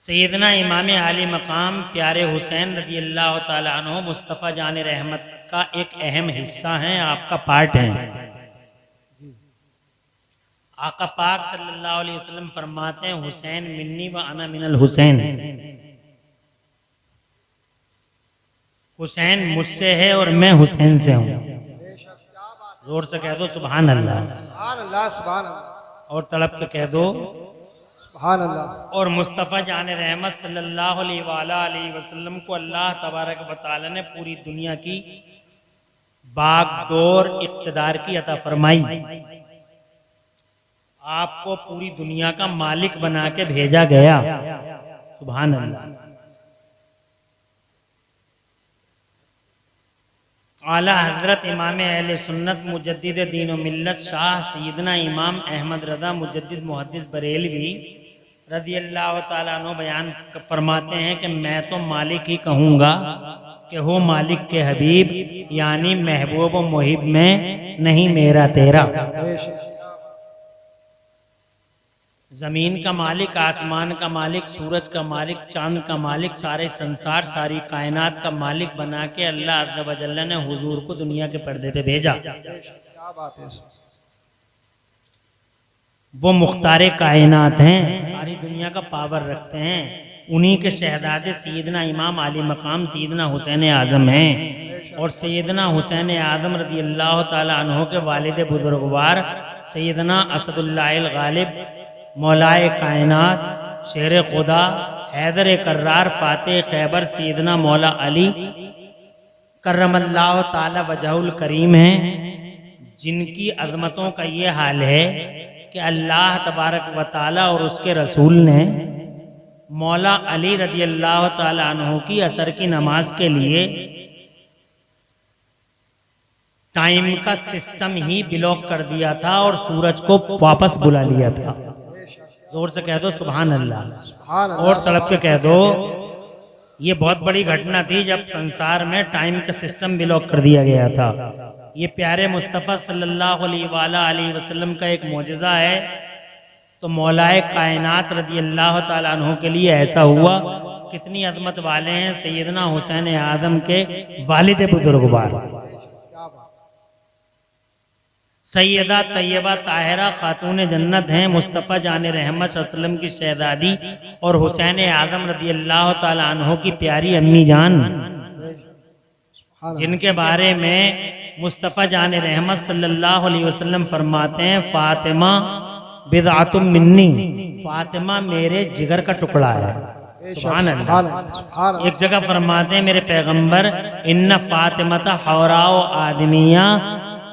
सैयदना इमाम आली मकाम प्यारे हुसैन रज़ी अल्लाह ताला अन्हु मुस्तफ़ा जान रहमत का एक अहम हिस्सा हैं, आपका पार्ट हैं। आका पाक सल्लल्लाहु अलैहि वसल्लम फरमाते हैं, हुसैन मिन्नी व अना मिनल हुसैन। हुसैन मुझसे है और मैं हुसैन से हूँ। जोर से कह दो सुभान अल्लाह, सुभान अल्लाह, सुभान अल्लाह, और तड़प के कह दो सुभान अल्लाह। और मुस्तफ़ा जान रहमत सल्लल्लाहु अलैहि वसल्लम को अल्लाह तबारक व तआला ने पूरी दुनिया की बागडोर इक़्तिदार की अता फरमाई। आपको पूरी दुनिया का मालिक बना के भेजा गया। सुभान अल्लाह। आला हजरत इमाम अहले सुन्नत मुजद्दिद दीन व मिल्लत शाह सैयदना इमाम अहमद रज़ा मुजद्दिद मुहद्दिस बरेलवी रज़ी अल्लाह ताला अन्हु बयान फरमाते हैं कि मैं तो मालिक ही कहूँगा कि हो मालिक के हबीब, यानी महबूब व मुहिब में, नहीं मेरा तेरा। ज़मीन का मालिक, आसमान का मालिक, सूरज का मालिक, चांद का मालिक, सारे संसार सारी कायनात का मालिक बना के अल्लाह अज़्ज़ा व जल्ल ने हुजूर को दुनिया के पर्दे पे भेजा। क्या बात है। वो मुख्तारे कायनात हैं, सारी दुनिया का पावर रखते हैं। उन्हीं के शहजादे सैयदना इमाम आली मकाम सैयदना हुसैन आज़म हैं। और सैयदना हुसैन आज़म रज़ी अल्लाह ताला अन्हु के वालिद बुजुर्गवार सैयदना असदुल्लाह गालिब मौलाए कायनात शेर खुदा हैदर कर्रार फातेह खैबर सैयदना मौला अली करमल्लाहु ताला वजहुल करीम हैं, जिनकी अज़मतों का ये हाल है कि अल्लाह तबारक व ताला और उसके रसूल ने मौला अली रज़ी अल्लाह ताला अन्हु की असर की नमाज के लिए टाइम का सिस्टम ही ब्लॉक कर दिया था और सूरज को वापस बुला लिया था। जोर से कह दो सुभान अल्लाह, सुभान अल्लाह, और तड़प के कह दो ये बहुत बड़ी घटना थी जब संसार में टाइम का सिस्टम ब्लॉक कर दिया गया था। ये प्यारे मुस्तफ़ा सल्लल्लाहु अलैहि वसल्लम का एक मोजज़ा है। तो मौलाए कायनात रज़ी अल्लाह ताला अन्हु के लिए ऐसा हुआ। कितनी अज़मत वाले हैं सैयदना हुसैन आज़म के वालिद बुजुर्गवार सैयदा तैयबा ताहिरा खातून जन्नत हैं, मुस्तफ़ा जान रहमत सल्लम की शहजादी और हुसैन आज़म रज़ी अल्लाह ताला अन्हु की प्यारी अम्मी जान, जिनके बारे में मुस्तफ़ा जान रहमत सल्लल्लाहु अलैहि वसल्लम फरमाते हैं, फातिमा बिदअतुम मिन्नी, फातिमा मेरे जिगर का टुकड़ा है। सुभान अल्लाह। एक जगह फरमाते हैं मेरे पैगंबर, इन्ना फातिमता हौराओ आदमिया,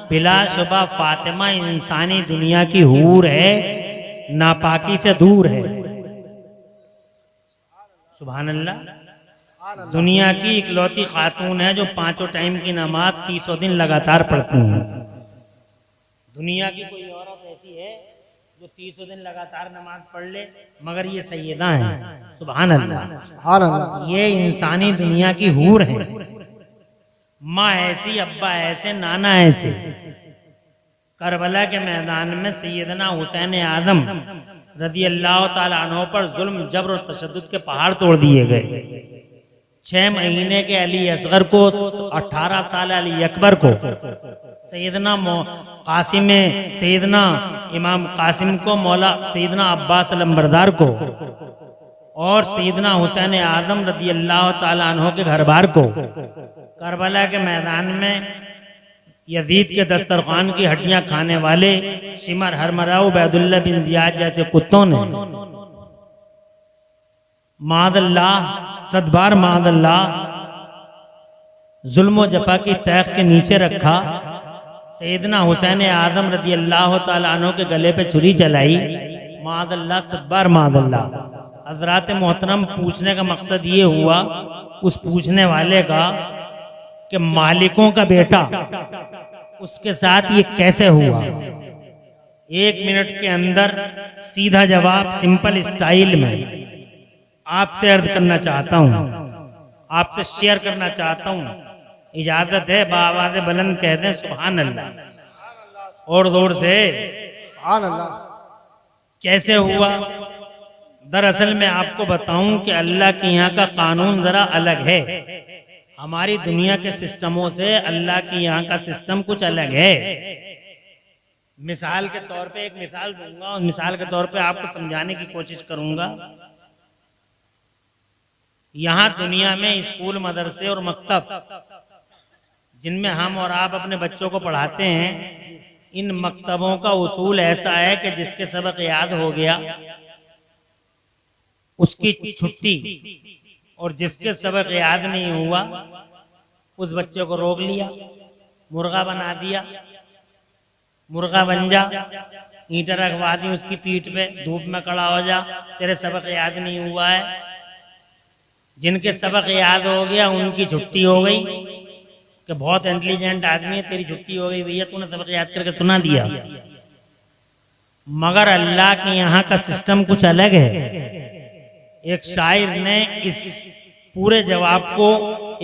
बिलाशुबा फातिमा इंसानी दुनिया की हूर है, नापाकी से दूर है। सुभान अल्लाह। दुनिया की इकलौती खातून है जो 5 टाइम की नमाज 300 दिन लगातार पढ़ती हैं। दुनिया की कोई औरत ऐसी है जो 300 दिन लगातार नमाज पढ़ ले, मगर ये सैयदा हैं। सुभान अल्लाह, सुभान अल्लाह। ये इंसानी दुनिया की हूर है। माँ ऐसी, अब्बा ऐसे, नाना ऐसे। करबला के मैदान में सैयदना हुसैन आज़म रज़ी अल्लाह ताला अन्हु पर जुल्म जबर और तशद्दुद के पहाड़ तोड़ दिए गए। 6 महीने के अली असगर को, 18 साल अली अकबर को, सैयदना कासिम सैयदना इमाम कासिम को, मौला सैयदना अब्बास लंबरदार को और सैयदना हुसैन आज़म रज़ी अल्लाह ताला अन्हु के घरबार को करबला के मैदान में यजीद के दस्तरखान की हड्डियां खाने वाले शिमर हरमराऊ बैदुल्ला बिन जियाद जैसे कुत्तों ने मादल्लाह सदबार मादल्लाह जुल्म जफा की तैख के नीचे रखा। सैयदना हुसैन आज़म रज़ी अल्लाह ताला अन्हु के गले पे छुरी चलाई। मादल्लाह सदबार मादल्लाह। हज़रात मोहतरम, पूछने का मकसद ये हुआ उस पूछने वाले का कि मालिकों का बेटा उसके साथ ये कैसे हुआ। 1 मिनट के अंदर सीधा जवाब सिंपल स्टाइल में आपसे अर्ज करना चाहता हूँ, आपसे शेयर करना चाहता हूँ। इजाजत है बाआवाज़ बुलंद कह दें सुभान अल्लाह और जोर से। सुभान अल्लाह। कैसे हुआ दरअसल मैं आपको बताऊं कि अल्लाह के यहाँ का कानून जरा अलग है। हमारी दुनिया के सिस्टमों से अल्लाह के यहाँ का सिस्टम कुछ अलग है। मिसाल के तौर पे एक मिसाल दूंगा और मिसाल के तौर पे आपको समझाने की कोशिश करूंगा। यहाँ दुनिया में स्कूल, मदरसे और मकतब जिनमें हम और आप अपने बच्चों को पढ़ाते हैं, इन मकतबों का उसूल ऐसा है कि जिसके सबक याद हो गया उसकी छुट्टी, और जिसके सबक याद नहीं हुआ उस बच्चे को रोक लिया, मुर्गा बना दिया, मुर्गा बन जा, ईंटें रखवा दी उसकी पीठ पे, धूप में खड़ा हो जा, तेरे सबक याद नहीं हुआ है। जिनके सबक याद हो गया उनकी छुट्टी हो गई कि बहुत इंटेलिजेंट आदमी है, तेरी छुट्टी हो गई भैया, तूने सबक याद करके सुना दिया। मगर अल्लाह के यहाँ का सिस्टम कुछ अलग है। एक शायर ने इस पूरे जवाब को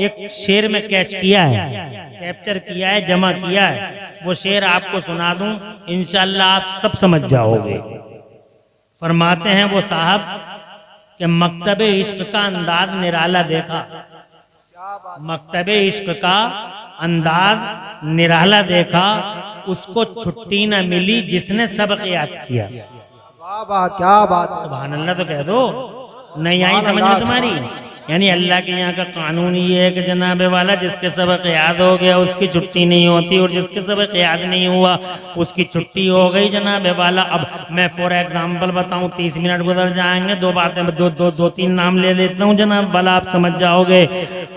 एक शेर में कैच किया है, कैप्चर किया है, जमा किया है। वो शेर आपको सुना दूं, इंशाअल्लाह आप सब समझ जाओगे। फरमाते हैं वो साहब कि मकतबे इश्क का अंदाज निराला देखा, मकतबे इश्क का अंदाज निराला देखा, उसको छुट्टी न मिली जिसने सबक याद किया। वाह वाह, क्या बात है। सुभान अल्लाह तो कह दो, नहीं आई समझ में तुम्हारी? यानी अल्लाह के यहाँ का कानून ये है कि जनाबे वाला जिसके सबक याद हो गया उसकी छुट्टी नहीं होती, और जिसके सबक याद नहीं हुआ उसकी छुट्टी हो गई जनाबे वाला। अब मैं फॉर एग्जाम्पल बताऊं, 30 मिनट गुजर जाएंगे, दो बातें दो तीन नाम ले लेता हूँ जनाब वाला, आप समझ जाओगे।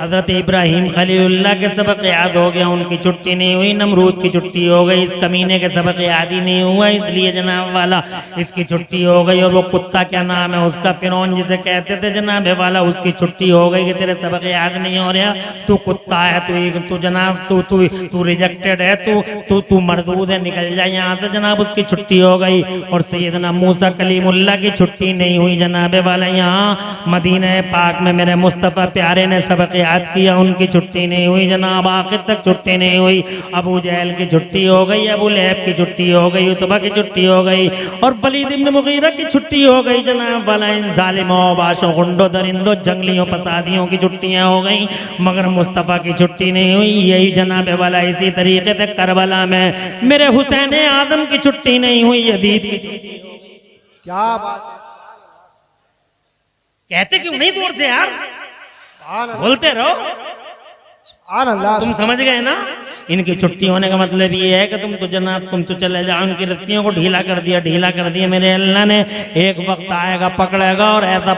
हजरत इब्राहिम खलीलुल्लाह के सबक याद हो गया, उनकी छुट्टी नहीं हुई। नमरूद की छुट्टी हो गई, इस कमीने के सबक याद ही नहीं हुआ, इसलिए जनाब वाला इसकी छुट्टी हो गई। और वो कुत्ता क्या नाम है उसका, फिरौन जिसे कहते थे जनाबे वाला, उसकी छुट्टी हो गई कि तेरे सबक याद नहीं हो रहा, तू कुत्ता है, तू जनाब तू रिजेक्टेड है, तू मरदूद है, निकल जाए यहाँ से जनाब, उसकी छुट्टी हो गई। और सैयदना मूसा कलीमुल्लाह की छुट्टी नहीं हुई जनाबे वाला। यहाँ मदीना पाक में मेरे मुस्तफ़ा प्यारे ने सबक याद किया, उनकी छुट्टी नहीं हुई जनाब, आखिर तक छुट्टी नहीं हुई। अबू जहल की छुट्टी हो गई, अबू लहब की छुट्टी हो गई, उतबा की छुट्टी हो गई, और वलीद इब्न मुगीरा की छुट्टी हो गई जनाब वाला। इन जालिमों, बाशों, गुंडों, दरिंदों, जंगलियों, फसादियों की छुट्टियां हो गई, मगर मुस्तफ़ा की छुट्टी नहीं हुई। यही जनाबे वाला इसी तरीके से करबला में मेरे हुसैन आदम की छुट्टी नहीं हुई, यजीद की छुट्टी हो गई। क्या बात है। कहते क्यों नहीं जोर से यार, सुभान अल्लाह, बोलते रहो। सुभान अल्लाह। तुम समझ गए ना? इनकी छुट्टी होने का मतलब ये है कि तुम तो चले जाओ, उनकी रस्सियों को ढीला कर दिया मेरे अल्लाह ने। एक वक्त आएगा पकड़ेगा, और ऐसा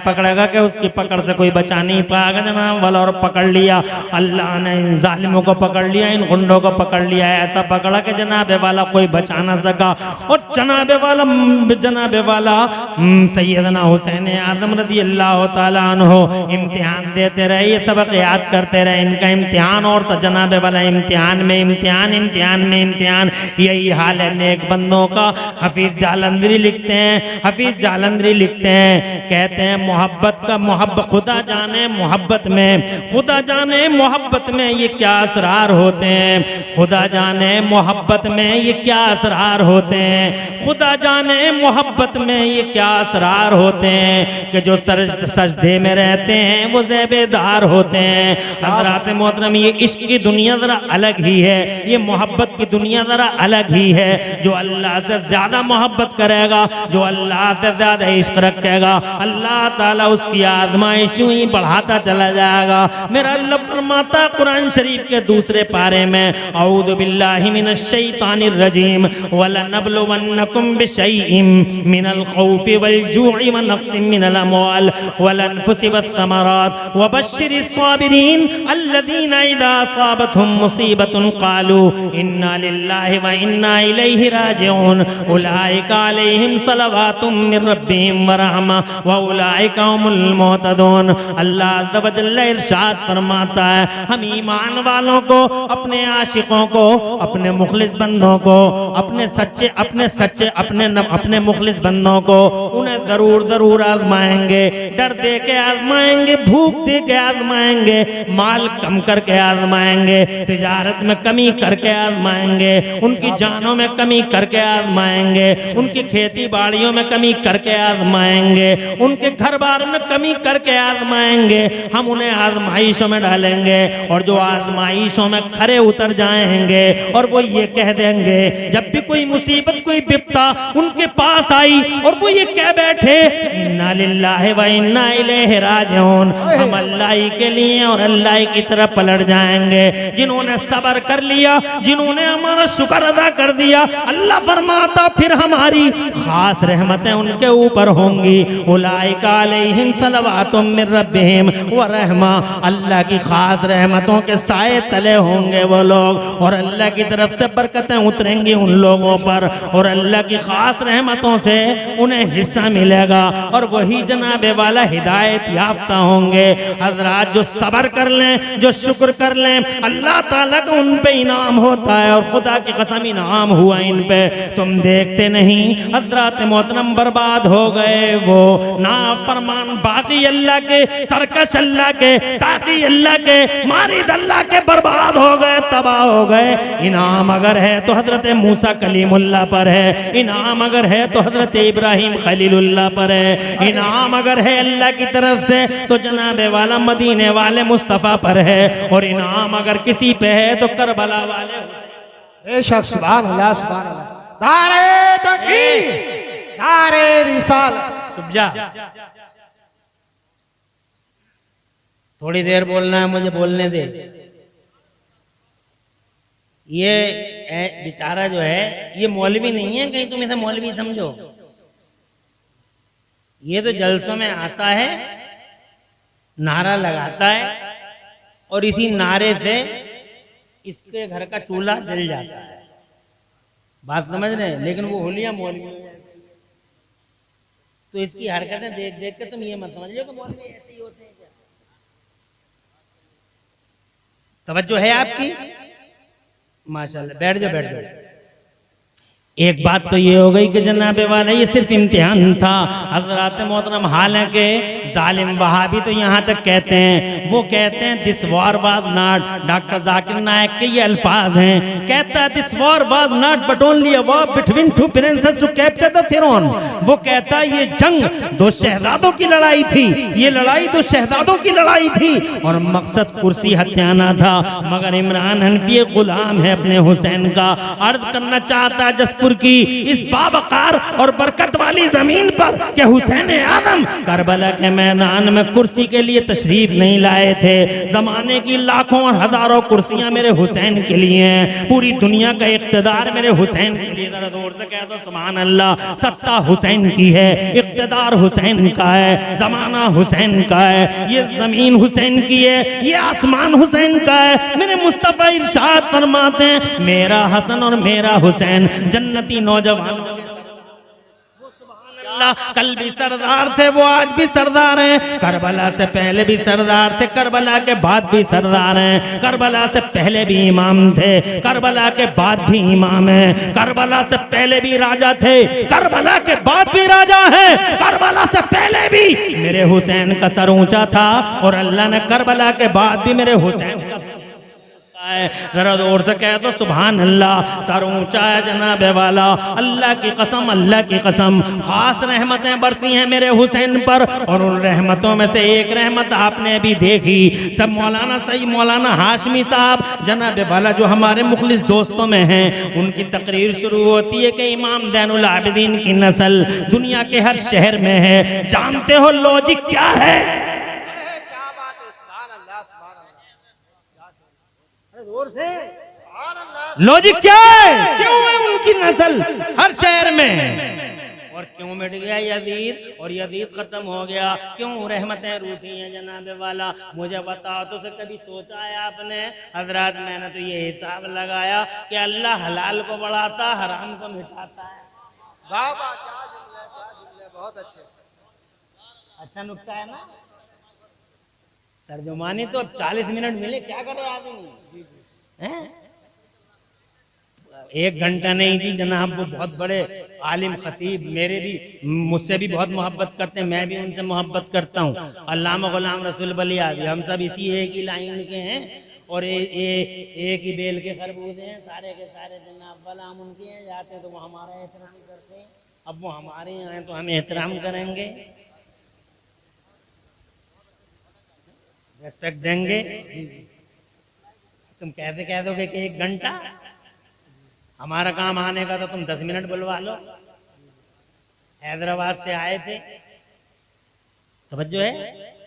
पकड़ेगा कि उसकी पकड़ से कोई बचा नहीं पाएगा जनाब वाला। और पकड़ लिया अल्लाह ने, इन जालिमों को पकड़ लिया, इन गुंडों को पकड़ लिया, ऐसा पकड़ा कि जनाबे वाला कोई बचा ना सका। और जनाबे वाला सैयदना हुसैन आदम रज़ी अल्लाह तआला अन्हु इम्तिहान देते रहे, ये सबक याद करते रहे। इनका इम्तिहान और तो जनाबे वाला इम्तिहान में इम्तिहान। यही हाल है नेक बंदों का। हफीज जालंधरी लिखते हैं, कहते हैं मोहब्बत खुदा जाने मोहब्बत में ये क्या असरार होते हैं, खुदा जाने मोहब्बत में ये क्या असरार होते हैं, खुदा जाने मोहब्बत में ये क्या असरार होते हैं, कि जो सजदे में रहते हैं वो ज़ेबेदार होते हैं। हज़रात मोहतरम, ये इश्क की दुनिया जरा अलग ही है, ये मोहब्बत की दुनिया जरा अलग ही है। जो अल्लाह से ज्यादा मोहब्बत करेगा, जो अल्लाह से ज्यादा इश्क रखेगा, अल्लाह ताला उसकी आज़माइश यूं ही बढ़ाता चला जाएगा। मेरा अल्लाह फरमाता कुरान शरीफ के दूसरे पारे में, औज़ु बिल्लाहि मिनश शैतानिर रजीम, वलनबलुवन्नकुम बिशैइन मिनल खौफि वल जू'i व नक़्सिन मिनल अमवाल वल अनफुसि वस्समरात वबश्शिरिस साबिरीन अल्लज़ीना इज़ा असाबतहुम मुसीबतुन क़ालू इन्ना लिल्लाहि व इन्ना इलैहि राजिऊन उलाइका अलैहिम सलवातुम मिर रब्बिहिम व रहमा व उलाइका हुमुल मुहतदून। अल्लाह अज़्ज़ व जल्ल इरशाद फरमाता है, हम ईमान वालों को, अपने आशिकों को, अपने मुखलिस बंदों को, अपने मुखलिस बंदों को उन्हें जरूर आजमाएंगे। डर दे के आजमाएंगे, भूख दे के आजमाएंगे, माल कम करके आजमाएंगे, तिजारत में कमी करके आजमाएंगे, उनकी जानों में कमी करके आजमाएंगे, उनकी खेती बाड़ियों में कमी करके आजमाएंगे, उनके घर बार में कमी करके आजमाएंगे। हम उन्हें आजमाइशों में डालेंगे और जो आजमाइशों में खरे उतर जाएंगे और वो ये कह देंगे, जब भी कोई मुसीबत कोई विपदा उनके पास आई और वो ये कह बैठे, इन्ना लिल्लाहि व इन्ना इलैहि राजिऊन, हम अल्लाह ही के लिए और अल्लाह की तरफ पलट जाएंगे। जिन्होंने सब्र कर लिया, जिन्होंने हमारा शुक्र अदा कर दिया, अल्लाह फरमाता फिर हमारी खास रहमतें उनके ऊपर होंगी। उलाइका अलैहिम सलवातुम मिर रब्बिहिम व रहमा, अल्लाह की खास रहमतों के साए तले होंगे वो लोग और अल्लाह की तरफ से बरकतें उतरेंगी उन लोगों पर और अल्लाह की खास रहमतों से उन्हें हिस्सा मिलेगा और वही जनाबे वाला हिदायत याफ्ता होंगे। हजरात जो सब्र कर लें, जो शुक्र कर लें, अल्लाह ताला का उन पे इनाम होता है और खुदा की कसम इनाम हुआ इन पे। तुम देखते नहीं हजरात मोहतरम बर्बाद हो गए वो नाफरमान बागी अल्लाह के, सरकश अल्लाह के, ताकी अल्लाह के, मारिद अल्लाह के बर्बाद हो गए, तबाह हो गए। इनाम अगर है तो हजरत मूसा कलीमुल्लाह पर है, इनाम अगर है तो हजरत इब्राहिम खलीलुल्लाह पर है, इनाम अगर है अल्लाह की तरफ से तो जनाबे वाला मदीने वाले मुस्तफ़ा पर है और इनाम अगर किसी पे है तो करबला वाले। बेशक सुभान अल्लाह सुभान अल्लाह। नारे तकबीर, नारे रिसालत। चुप जा, थोड़ी देर बोलना है, मुझे बोलने दे। ये बेचारा जो है ये मौलवी नहीं है, कहीं तुम इसे मौलवी समझो। ये तो जलसों में आता है, नारा लगाता है और इसी नारे से इसके घर का चूल्हा जल जाता है। बात समझ रहे हैं? लेकिन वो होलिया मौलवी, तो इसकी हरकतें देख देख के तुम ये मत समझ लो कि मौलवी ऐसे ही होते हैं। क्या तवज्जो है आपकी? माशाल्लाह, बैठ जाओ बैठ जाओ। एक बात तो ये हो गई कि जनाबे वाला ये सिर्फ इम्तिहान था। हज़रात मोहतरम, हालांकि जालिम वहाबी तो यहाँ तक कहते हैं, वो कहते हैं this war was not, doctor Zakir Naik के ये अल्फाज हैं, कहता है this war was not but only a war between two princes to capture the throne. वो कहता है ये जंग दो शहजादों की लड़ाई थी, ये लड़ाई दो शहजादों की लड़ाई थी और मकसद कुर्सी हत्याना था। मगर इमरान हनफी गुलाम है अपने हुसैन का। अर्ज करना चाहता जसपुर की इस बावकार और बरकत वाली जमीन पर कि हुसैन आदम करबला के मैदान में कुर्सी के लिए तशरीफ नहीं लाए थे। जमाने की लाखों और हजारों कुर्सियां मेरे हुसैन के लिए हैं, पूरी दुनिया का इख्तिदार मेरे हुसैन के लिए। जरा जोर से कह दो सुभान अल्लाह। सत्ता हुसैन की है, इख्तिदार हुसैन का है, जमाना हुसैन का है, ये जमीन हुसैन की है, ये आसमान हुसैन का है। मेरे मुस्तफा इरशाद फरमाते हैं मेरा हसन और मेरा हुसैन जन्नती नौजवान। कल भी सरदार थे, वो आज भी सरदार हैं। करबला से पहले भी सरदार थे, करबला के बाद भी सरदार हैं। करबला से पहले भी इमाम थे, करबला के बाद भी इमाम हैं। करबला से पहले भी राजा थे, करबला के बाद भी राजा हैं। करबला से पहले भी मेरे हुसैन का सर ऊंचा था और अल्लाह ने करबला के बाद भी मेरे हुसैन का जरा जोर से कह दो सुभान अल्लाह। सर ऊंचा है जनाबे वाला। अल्लाह की कसम, अल्लाह की कसम, खास रहमतें बरसी हैं मेरे हुसैन पर और उन रहमतों में से एक रहमत आपने भी देखी। सब मौलाना सही मौलाना हाशमी साहब जनाबे वाला जो हमारे मुखलिस दोस्तों में हैं, उनकी तकरीर शुरू होती है कि इमाम ज़ैनुल आबिदीन की नस्ल दुनिया के हर शहर में है। जानते हो लॉजिक क्या है? लॉजिक क्या है? क्यों है उनकी नस्ल हर शहर में और क्यों मिट गया यजीद और यजीद खत्म हो गया? क्यों रहमतें रूठी हैं जनाबे वाला? मुझे बताओ तो से कभी सोचा है आपने? हजरात मैंने तो ये हिसाब लगाया कि अल्लाह हलाल को बढ़ाता हराम को मिटाता है। वाह वाह, क्या जुमले, बहुत अच्छे। अच्छा नुक्ता है ना? तर्जुमानी तो 40 मिनट मिले, क्या करे आदमी हैं? 1 घंटा नहीं जी जनाब। वो बहुत बड़े आलिम खतीब, मेरे भी मुझसे भी बहुत मोहब्बत करते हैं, मैं भी उनसे मोहब्बत करता हूँ। अल्लामा गुलाम रसूल बलिया भी, हम सब इसी एक ही लाइन के हैं और ये एक ही बेल के खरबूजे हैं सारे के सारे जनाब वाला, हम उनके यहाँ जाते हैं तो वो हमारा एहतराम करते हैं, अब वो हमारे यहाँ हैं तो हम एहतराम करेंगे, रेस्पेक्ट देंगे। तुम कैसे कह दोगे कि 1 घंटा, हमारा काम आने का तो तुम 10 मिनट बुलवा लो। हैदराबाद से आए थे, तवज्जो है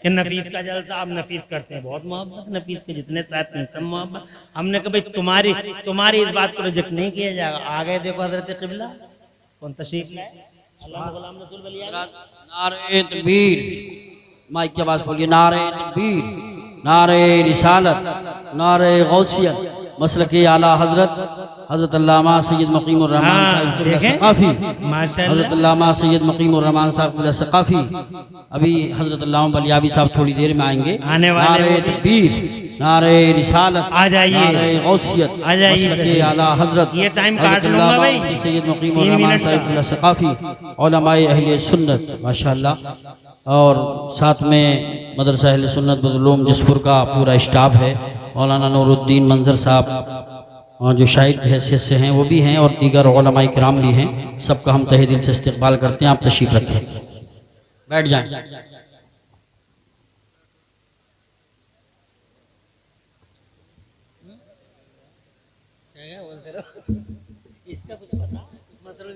कि नफीस का जलसा, अब नफीस करते हैं बहुत मोहब्बत, नफीस के जितने साथ हैं सब मोहब्बत। हमने कहा भाई तुम्हारी इस बात को रिजेक्ट नहीं किया जाएगा। आ गए देखो हजरत क़िबला कौन तशरीफ लाए, अल्लाह के गुलाम रसूल वली आ गए। नारे तकबीर, माइक की आवाज खोलिए। नारे तकबीर, नारे रिसालत, नारे गौसियत, मसलक आला हजरत अल्लामा सैयद मकीमुर रहमान साहब क़िबला सक़ाफ़ी, हजरत अल्लामा सैयद मकीमुर रहमान साहब क़िबला सक़ाफ़ी। अभी हजरत अल्लामा बलियावी साहब थोड़ी देर में आएंगे। आने वाले नारे तकबीर, नारे रिसालत, आ जाइए, नारे गौसियत, आ जाइए, मसलक आला हजरत ये टाइम काट लूंगा भाई, सैयद मकीमुर रहमान साहब क़िबला सक़ाफ़ी, उलमाए अहले सुन्नत माशाअल्लाह, और साथ में मदरसा अहले सुन्नत बज़लूम जसपुर का पूरा स्टाफ है। मौलाना नूरुद्दीन मंजर साहब जो शाहिद हैसियत से हैं वो भी हैं, और दीगर उलमाए किराम भी हैं। सबका हम तहे दिल से इस्तक़बाल करते हैं। आप तशरीफ़ रखें, बैठ जाएं। इसका कुछ पता मतलब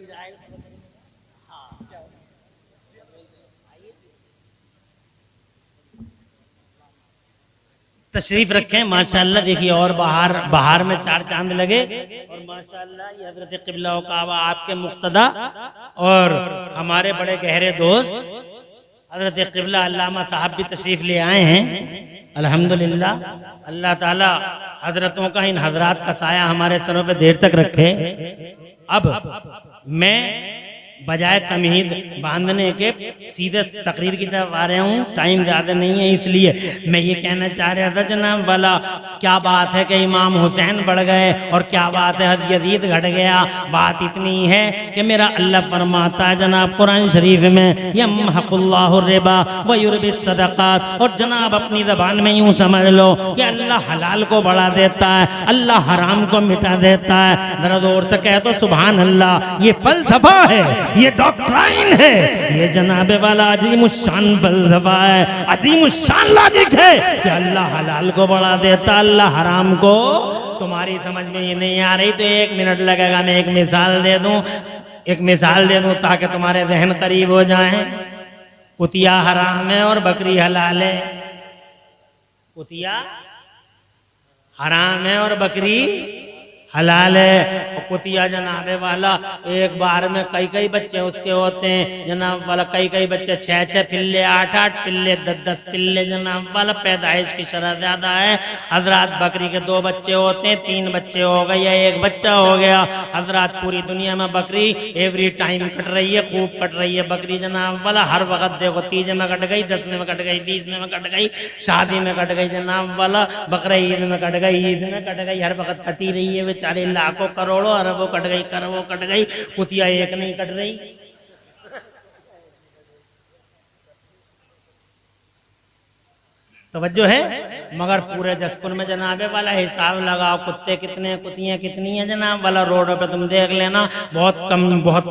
तशरीफ रखें माशाअल्लाह। देखिए और बाहर में 4 चांद लगे, और माशाअल्लाह ये हजरत क़िबला काबा आपके मुक्तदा और हमारे बड़े गहरे दोस्त हजरत क़िबला अल्लामा साहब भी तशरीफ ले आए हैं। अल्हम्दुलिल्लाह, अल्लाह ताला हजरतों का, इन हजरात का साया हमारे सरों पे देर तक रखे। अब मैं बजाय तमहीद बांधने के सीधे तकरीर की तरफ आ रहा हूँ, टाइम ज़्यादा नहीं है, इसलिए मैं ये कहना चाह रहा था जनाब वाला, क्या बात है कि इमाम हुसैन बढ़ गए और क्या बात है हद यजीद घट गया। बात इतनी है कि मेरा अल्लाह फरमाता है जनाब कुरान शरीफ में, यमहकुल्लाहु रिबा व युरबिस सदक़ात, और जनाब अपनी ज़बान में यूँ समझ लो कि अल्लाह हलाल को बढ़ा देता है, अल्लाह हराम को मिटा देता है। ज़रा जोर से कह दो सुभान अल्लाह। ये फलसफा है, ये डॉक्ट्राइन है, ये जनाबे वाला अजीमुशान फलसफा है, अजीमुशान लॉजिक है कि अल्लाह हलाल को बढ़ा देता, अल्लाह हराम को। तुम्हारी समझ में ये नहीं आ रही तो 1 मिनट लगेगा, मैं एक मिसाल दे दूं ताकि तुम्हारे जहन करीब हो जाए। कुतिया हराम है और बकरी हलाल है। कुतिया हराम है और बकरी हलाल है। और कुतिया जनाबे वाला एक बार में कई बच्चे उसके होते हैं जनाब वाला, कई बच्चे 6 पिल्ले, 8 पिल्ले, 10 पिल्ले जनाब वाला। पैदाइश की शरह ज्यादा है। हजरात बकरी के 2 बच्चे होते हैं, 3 बच्चे हो गए या 1 बच्चा हो गया। हजरात पूरी दुनिया में बकरी एवरी टाइम कट रही है, खूब कट रही है बकरी जनाब वाला। हर वक्त देखो, 30 में कट गई, 10 में कट गई, 20 में कट गई, शादी में कट गई जनाब वाला, बकरा ईद में कट गई, ईद में कट गई, हर वक्त कटी रही है। बेचारे लाखों करोड़ों अरबों कट गई, करोड़ों कट गई, कुतिया एक नहीं कट रही। तवज्जो है, मगर पूरे जसपुर में जनाबे वाला हिसाब लगाओ, कुत्ते कितने, कुतियाँ कितनी हैं जनाब वाला। रोडों पे तुम देख लेना, बहुत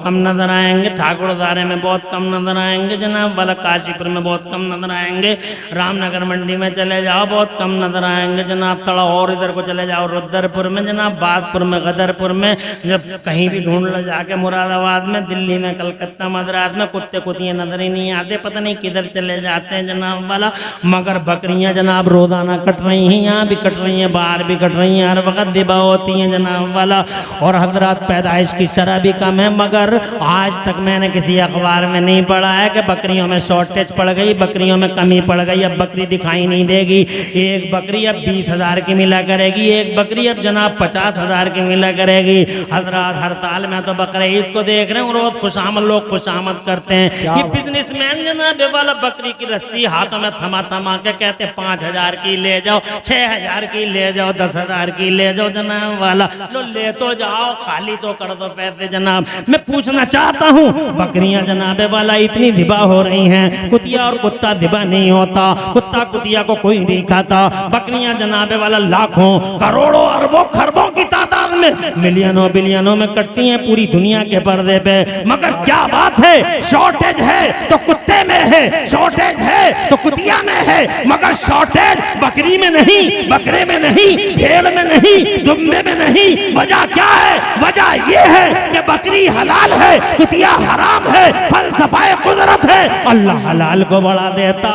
कम नजर आएंगे। ठाकुरदारे में बहुत कम नजर आएंगे जनाब वाला। काशीपुर में बहुत कम नजर आएंगे। रामनगर मंडी में चले जाओ, बहुत कम नजर आएंगे जनाब। थोड़ा और इधर को चले जाओ, रुद्रपुर में जनाब, बागपुर में, गदरपुर में, जब कहीं भी ढूंढ लो जाके, मुरादाबाद में, दिल्ली में, कलकत्ता, मद्रास में, कुत्ते कुतियाँ नजर ही नहीं आते, पता नहीं किधर चले जाते हैं जनाब वाला। मगर बकरियां जनाब रोजाना कट रही हैं, यहाँ भी कट रही हैं, बाहर भी कट रही हैं, हर वक्त दिबा होती हैं जनाब वाला। और हजरात पैदाइश की शरह भी कम है, मगर आज तक मैंने किसी अखबार में नहीं पढ़ा है कि बकरियों में शॉर्टेज पड़ गई, बकरियों में कमी पड़ गई, अब बकरी दिखाई नहीं देगी। एक बकरी अब 20,000 की मिला करेगी, एक बकरी अब जनाब 50,000 की मिला करेगी। हजरात हड़ताल में तो बकरे ईद को देख रहे हैं, रोज खुशामद लोग खुशामद करते हैं। ये बिजनेसमैन जनाब वाला बकरी की रस्सी हाथों में थमा के कहते 5,000 की ले जाओ, 6,000 की ले जाओ, 10,000 की ले जाओ जनाब वाला, लो ले तो जाओ, खाली तो कर दो पैसे जनाब। मैं पूछना चाहता हूँ, बकरियां जनाब वाला इतनी धिबा हो रही हैं, कुतिया और कुत्ता धिबा नहीं होता, कुत्ता कुतिया को कोई नहीं खाता, बकरियां जनाब वाला लाखों करोड़ों अरबों खरबों की तादाद में, मिलियनों बिलियनों में कटती हैं पूरी दुनिया के पर्दे पे। मगर क्या बात है, शॉर्टेज है तो कुत्ते में है, शॉर्टेज है तो कुतिया में है, मगर शॉर्टेज बकरी में नहीं, बकरे में नहीं, भेड़ में नहीं, दुम्बे में नहीं। वजह क्या है? वजह यह है कि बकरी हलाल है, कुतिया हराम है, फलसफा कुदरत है, अल्लाह हलाल को बढ़ा देता।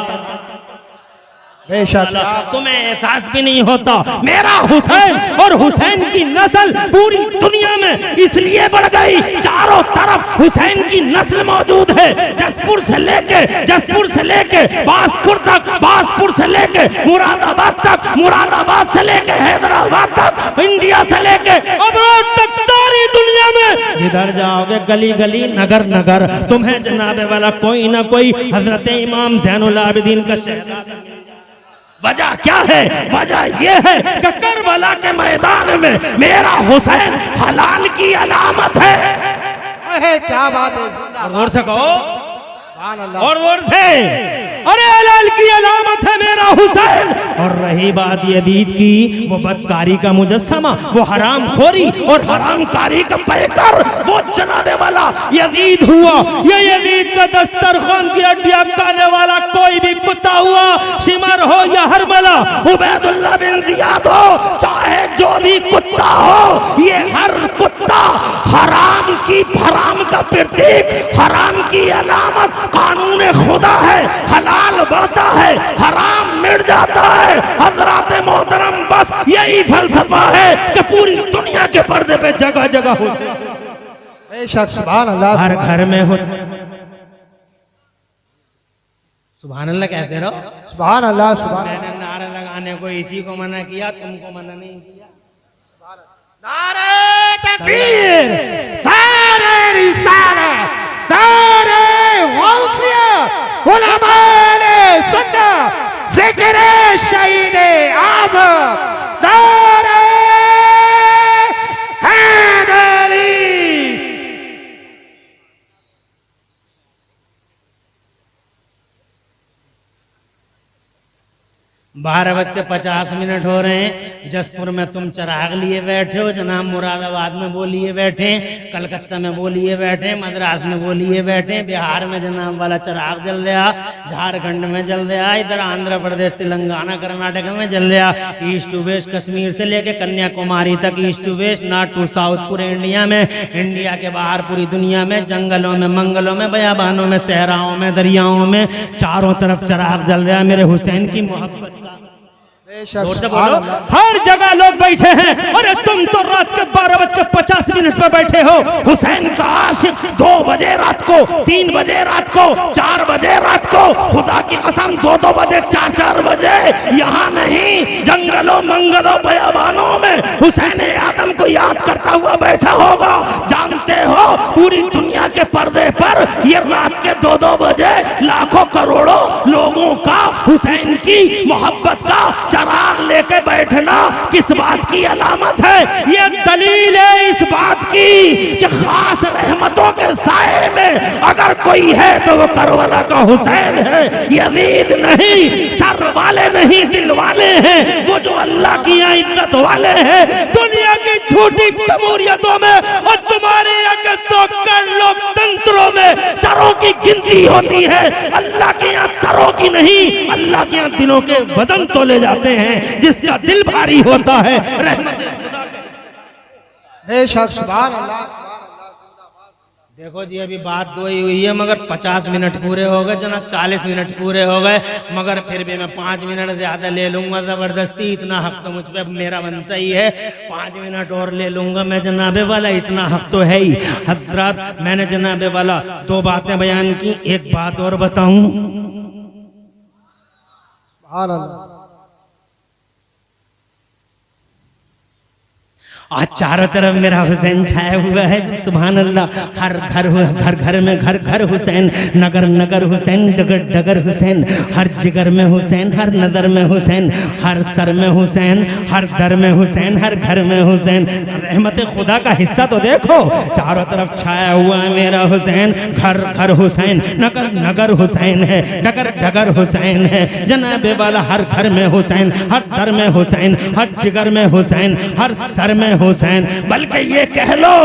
बेशक तुम्हें एहसास भी नहीं होता, मेरा हुसैन और हुसैन की नस्ल पूरी दुनिया में इसलिए बढ़ गई, चारों तरफ हुसैन की नस्ल मौजूद है। जसपुर से लेके बासपुर तक, बासपुर से लेके मुरादाबाद तक, मुरादाबाद से लेके हैदराबाद तक, इंडिया से लेके अबरोड तक, सारी दुनिया में जिधर जाओगे गली गली नगर नगर तुम्हें जनाबे वाला कोई ना कोई हजरत इमाम ज़ैनुल आबिदीन का शहजादा। वजह क्या है? वजह यह है कि करबला के मैदान में मेरा हुसैन हलाल की अलामत है। क्या बात है, जोर से कहो, सुभान अल्लाह। और जोर से, अरे हलाल की अलामत है मेरा हुसैन। और रही बात यजीद की, वो बदकारी का मुजस्समा, वो हराम खोरी और हराम कारी का पैकर, वो जनाबे वाला यजीद हुआ। ये यजीद का दस्तरखान की हड्डियां खाने वाला कोई भी कुत्ता हुआ, शिमर हो या हरमला, उबैदुल्लाह बिन जियाद हो, चाहे जो भी कुत्ता हो, ये हर कुत्ता हराम का प्रतीक, हराम की अलामत, कानून खुदा है। हलाल बढ़ता है, हराम मिट जाता है। हजरात मोहतरम, बस यही फलसफा है कि पूरी दुनिया के पर्दे पे जगह जगह होते हैं। बेशक सुभान अल्लाह। हर घर में हो, सुभान अल्लाह कहते रहो। सुभान अल्लाह, सुभान। मैंने नारे लगाने को इसी को मना किया, तुमको मना नहीं किया। नारे तकबीर, नारे रिसालत, नारे गौसियत, उलमाए सुन्नत, जिक्र शहीद आज़म, नारे हैदरी। 12:50 हो रहे हैं। जसपुर में तुम चिराग लिए बैठे हो जनाब, मुरादाबाद में वो लिए बैठे, कलकत्ता में वो लिए बैठे, मद्रास में वो लिए बैठे, बिहार में जनाब वाला चिराग जल रहा, झारखंड में जल रहा, इधर आंध्र प्रदेश, तेलंगाना, कर्नाटक में जल रहा, ईस्ट टू वेस्ट, कश्मीर से लेके कन्याकुमारी तक, east to west, north to south, पूरे इंडिया में, इंडिया के बाहर पूरी दुनिया में, जंगलों में, मंगलों में, बयाबानों में, सहराओं में, दरियाओं में, चारों तरफ चिराग जल रहा मेरे हुसैन की मोहब्बत का। जोर से बोलो, हर जगह लोग बैठे हैं। अरे तुम तो रात के 12:50 पे बैठे हो। हुसैन का आशिक 2 बजे रात को, 3 बजे रात को, 4 बजे रात को, खुदा की कसम 2-2 बजे, 4-4 बजे, यहाँ नहीं, जंगलों मंगलों बयाबानों में हुसैन आदम को याद करता हुआ बैठा होगा। जानते हो पूरी दुनिया के पर्दे पर ये रात के 2-2 बजे लाखों करोड़ों लोगों का हुसैन की मोहब्बत का चिराग लेके बैठना किस बात की अलामत है? ये दलील है इस बात की कि खास रहमतों के साए में अगर कोई है तो वो करबला का हुसैन है। यजीद नहीं, सर वाले नहीं, दिल वाले हैं वो, जो अल्लाह की यहाँ इज्जत वाले हैं। दुनिया की झूठी जमहूरियतों में और तुम्हारे यहाँ के 100 लोकतंत्रों में सरों की गिनती होती है, अल्लाह के यहाँ सरों की नहीं, अल्लाह के यहाँ दिलों के वजन तोले जाते हैं। जिसका दिल भारी होता है रहमत खुदा। बेशक सुभान अल्लाह। देखो जी, अभी बात 2 ही हुई है, मगर 50 मिनट पूरे हो गए जनाब, 40 मिनट पूरे हो गए, मगर फिर भी मैं 5 मिनट ज्यादा ले लूंगा जबरदस्ती। इतना हक तो मुझ पे मेरा बनता ही है, 5 मिनट और ले लूंगा मैं जनाबे वाला, इतना हक तो है ही। हजरत, मैंने जनाबे वाला 2 बातें बयान की, एक बात और बताऊं। आज चारों तरफ मेरा हुसैन छाया हुआ है। सुभान अल्लाह। हर घर में घर हुसैन, नगर नगर हुसैन, डगर डगर हुसैन, हर जिगर में हुसैन, हर नदर में हुसैन, हर सर में हुसैन, हर दर में हुसैन, हर घर में हुसैन। रहमत खुदा का हिस्सा तो देखो, चारों तरफ छाया हुआ है मेरा हुसैन। घर घर हुसैन, नगर नगर हुसैन है, डगर डगर हुसैन है। जनाबे वाला हर घर में हुसैन, हर दर में हुसैन, हर जिगर में हुसैन, हर सर में हुसैन। बल्कि ये कह लो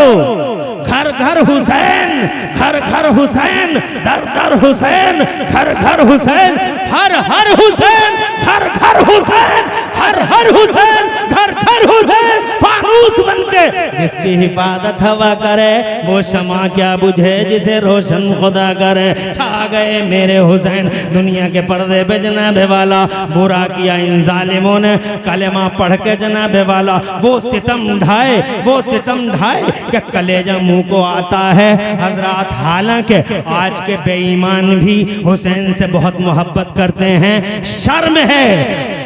घर घर हुसैन, घर घर हुसैन, दर दर हुसैन, घर घर हुसैन, हर हर हुसैन, घर घर हुसैन, हर हर हुसैन, घर घर हुसैन। फानूस बनके जिसकी हिफाजत हवा करे, वो शमा क्या बुझे जिसे रोशन खुदा करे। छा गए मेरे हुसैन दुनिया के पर्दे पे जनाबे वाला। बुरा किया इन जालिमों ने, कलेमा पढ़ के जनाबे वाला वो सितम ढाए, वो सितम ढाए कि कलेजा मुंह को आता है हजरात। हालांकि आज के बेईमान भी हुसैन से बहुत मोहब्बत करते हैं। शर्म है,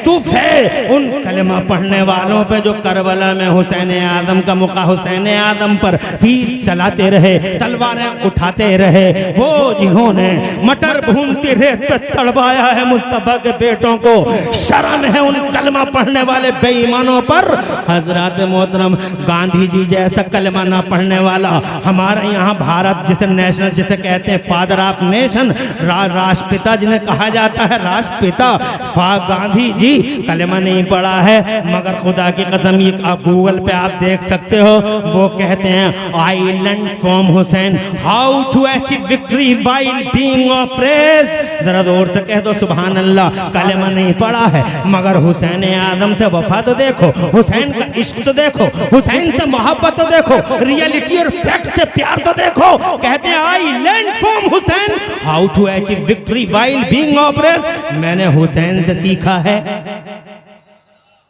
तुफ है उन कलेमा पढ़ने वालों पे जो करबला में हुसैन आदम का मुका, हुसैन आदम पर तीर चलाते रहे, तलवारें उठाते रहे। वो जिन्होंने मटर भूनती रेत पे तड़पाया है मुस्तफा के बेटों को। शर्म है उन कलमा पढ़ने वाले बेईमानों पर। हजरत मोहतरम गांधी जी जैसा कलमा ना पढ़ने वाला हमारे यहाँ भारत जिसे नेशनल जिसे कहते हैं फादर ऑफ नेशन, राष्ट्रपिता जिन्हें कहा जाता है राष्ट्रपिता, गांधी जी कलमा नहीं पढ़ा है। मगर खुदा की कसम ये आप गूगल पे आप देख सकते हो, वो कहते हैं I learn from Hussain how to achieve victory while being oppressed. जरा जोर से कह दो सुभान अल्लाह। कलमा नहीं पढ़ा है मगर हुसैन आदम से वफा तो देखो, हुसैन का इश्क तो देखो, हुसैन से मोहब्बत तो देखो, रियलिटी और फैक्ट से प्यार तो देखो। कहते हैं I learn from Hussain how to achieve victory while being oppressed. मैंने हुसैन से सीखा है।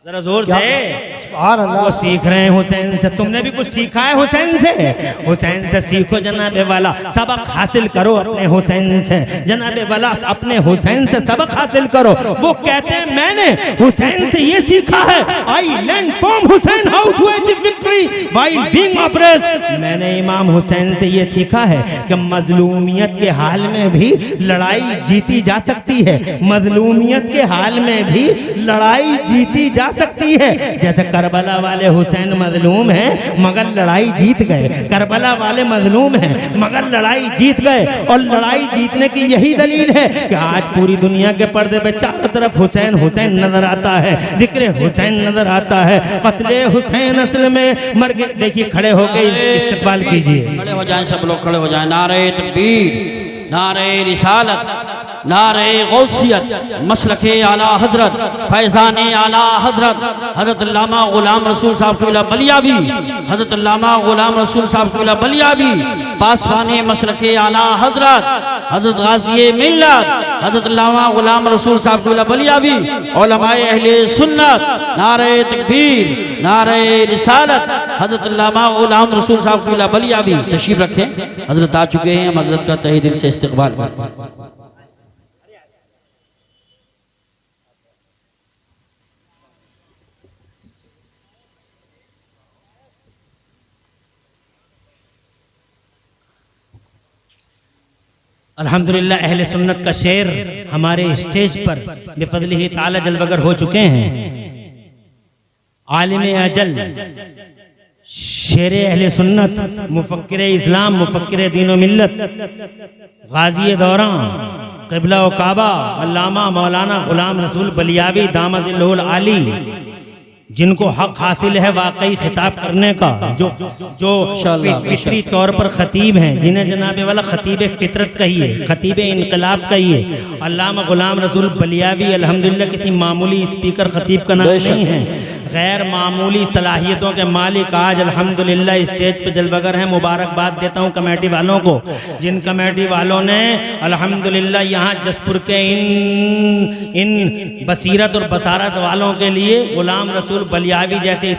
जरा जोर से। वो सीख रहे हैं हुसैन से, तुमने भी कुछ सीखा है हुसैन से। हुसैन से सीखो जनाबे वाला, सबक हासिल करो अपने हुसैन से। जनाबे वाला अपने हुसैन से सबक हासिल करो। वो कहते हैं मैंने हुसैन से ये सीखा है, I learn from Hussain how to achieve victory while being oppressed. मैंने इमाम हुसैन से ये सीखा है कि मजलूमियत के हाल में भी लड़ाई जीती जा सकती है। मजलूमियत के हाल में भी लड़ाई जीती जा सकती है। जैसे करबला वाले हुसैन मजलूम हैं मगर लड़ाई जीत गए, करबला वाले मजलूम हैं मगर लड़ाई जीत गए। और लड़ाई जीतने की यही दलील है कि आज पूरी दुनिया के पर्दे पे चारों तरफ हुसैन हुसैन नजर आता है, जिक्र हुसैन नजर आता है। कत्ले हुसैन असल में मर गए। देखिए खड़े होकर इस्तेकबाल कीजिए, खड़े हो जाएं सब लोग, खड़े हो जाएं। नारे तकबीर, नारे रिसालत, नारे गौसियत, मसलके आला हजरत, फैज़ान आला हजरत हजरत अल्लामा गुलाम रसूल साहब सुबिला बलियावी, हजरत अल्लामा गुलाम रसूल साहब सुबिला बलियावी, पासवाने मसलके आला हजरत हजरत गाज़ी मिल्लत हजरत अल्लामा गुलाम रसूल साहब सुबिला बलियावी, उलमाए अहले सुन्नत, नारे तकबीर, नारे रिसालत, हजरत अल्लामा गुलाम रसूल साहब सुबिला बलियावी। तशरीफ रखें, हजरत आ चुके हैं, हम हजरत का तहे दिल से इस्तकबाल करें। अल्हम्दुलिल्लाह अहले सुन्नत का शेर हमारे स्टेज पर बिफज़लिही ताला जलवगर हो चुके हैं। आलिम अजल, शेर अहले सुन्नत, मुफक्किर इस्लाम, मुफक्किर दीन व मिल्लत, गाज़ी दौरां, क़िबला व काबा, अल्लामा मौलाना गुलाम रसूल बलियावी दामजिल्लुल आली, जिनको हक हासिल है वाकई खिताब करने का, जो फितरी तौर पर खतीब हैं, जिन्हें जनाबे वाला खतीब फितरत कहिए, खतीब इनकलाब कहिए। अल्लामा गुलाम रसूल बलियावी अल्हम्दुलिल्लाह किसी मामूली स्पीकर खतीब का नाम नहीं है, गैर मामूली सलाहियतों के मालिक आज अल्हम्दुलिल्लाह स्टेज पे जलवगर हैं। मुबारकबाद देता हूँ कमेटी वालों को, जिन कमेटी वालों ने अल्हम्दुलिल्लाह यहाँ जसपुर के इन बसीरत और बसारत वालों के लिए गुलाम रसूल बलियावी जैसे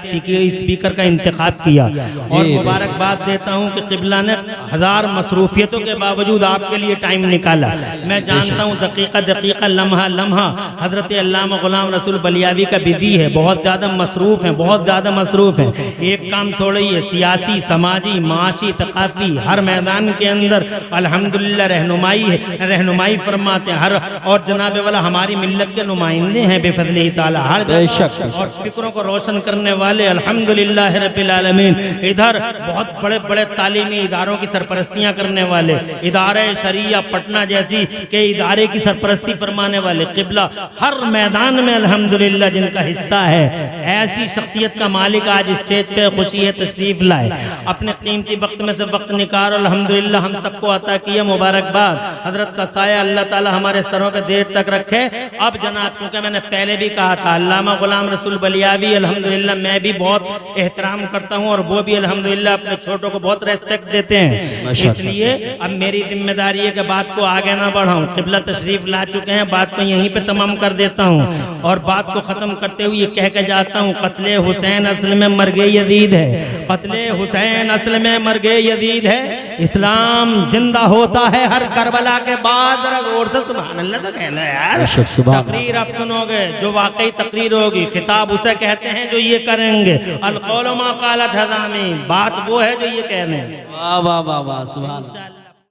स्पीकर का इंतखाब किया। और मुबारकबाद देता हूँ कि क़िबला ने हज़ार मसरूफियतों के बावजूद आपके लिए टाइम निकाला। मैं जानता हूँ दकीका दकीका लम्हा लम्हा हज़रत अल्लामा गुलाम रसूल बलियावी का बिजी है, बहुत ज़्यादा मसरूफ़ हैं, बहुत ज़्यादा मसरूफ़ हैं। एक काम थोड़ा ही है, सियासी समाजी माशी तकाफ़ी हर मैदान के अंदर अल्हम्दुलिल्लाह रहनुमाई फरमाते हैं। हर और जनाब वाला हमारी मिल्लत के नुमाइंदे हैं बेफज़लिल्लाह ताला, हर और फिक्रों को रोशन करने वाले अल्हम्दुलिल्लाह रब्बिल आलमीन। इधर बहुत बड़े बड़े तालीमी इदारों की सरपरस्तियाँ करने वाले, इदारे शरिया पटना जैसी के इदारे की सरपरस्ती फरमाने वाले, क़िबला हर मैदान में अल्हम्दुलिल्लाह जिनका हिस्सा है, ऐसी शख्सियत का मालिक आज स्टेज पे खुशी है तशरीफ लाए, अपने कीमती वक्त में से वक्त निकाल अल्हम्दुलिल्लाह हम सबको अता किया। मुबारकबाद। हजरत का साया अल्लाह ताला हमारे सरों पे देर तक रखे। अब जनाब, क्योंकि मैंने पहले भी कहा था अल्लामा गुलाम रसूल बलियावी अल्हम्दुलिल्लाह मैं भी बहुत एहतराम करता हूँ और वो भी अल्हम्दुलिल्लाह अपने छोटों को बहुत रेस्पेक्ट देते हैं। इसलिए अब मेरी जिम्मेदारी है कि बात को आगे ना बढ़ाऊँ। क़िबला तशरीफ ला चुके हैं, बात को यहीं पे तमाम कर देता हूँ और बात को ख़त्म करते हुए कह के जाता हूँ, क़त्ले हुसैन असल में मर्गे यजीद है, क़त्ले हुसैन असल में मर्गे यजीद है। इस्लाम जिंदा होता है हर करबला के बाद। जरा गौर से सुभान अल्लाह तो कहना यार। तकरीर आप सुनोगे जो वाकई तकरीर होगी, खिताब उसे कहते हैं जो ये करेंगे। अल कौल मा क़ालत हज़ामी, बात वो है जो ये कह रहे हैं। वाह वाह वाह वाह, सुभान अल्लाह।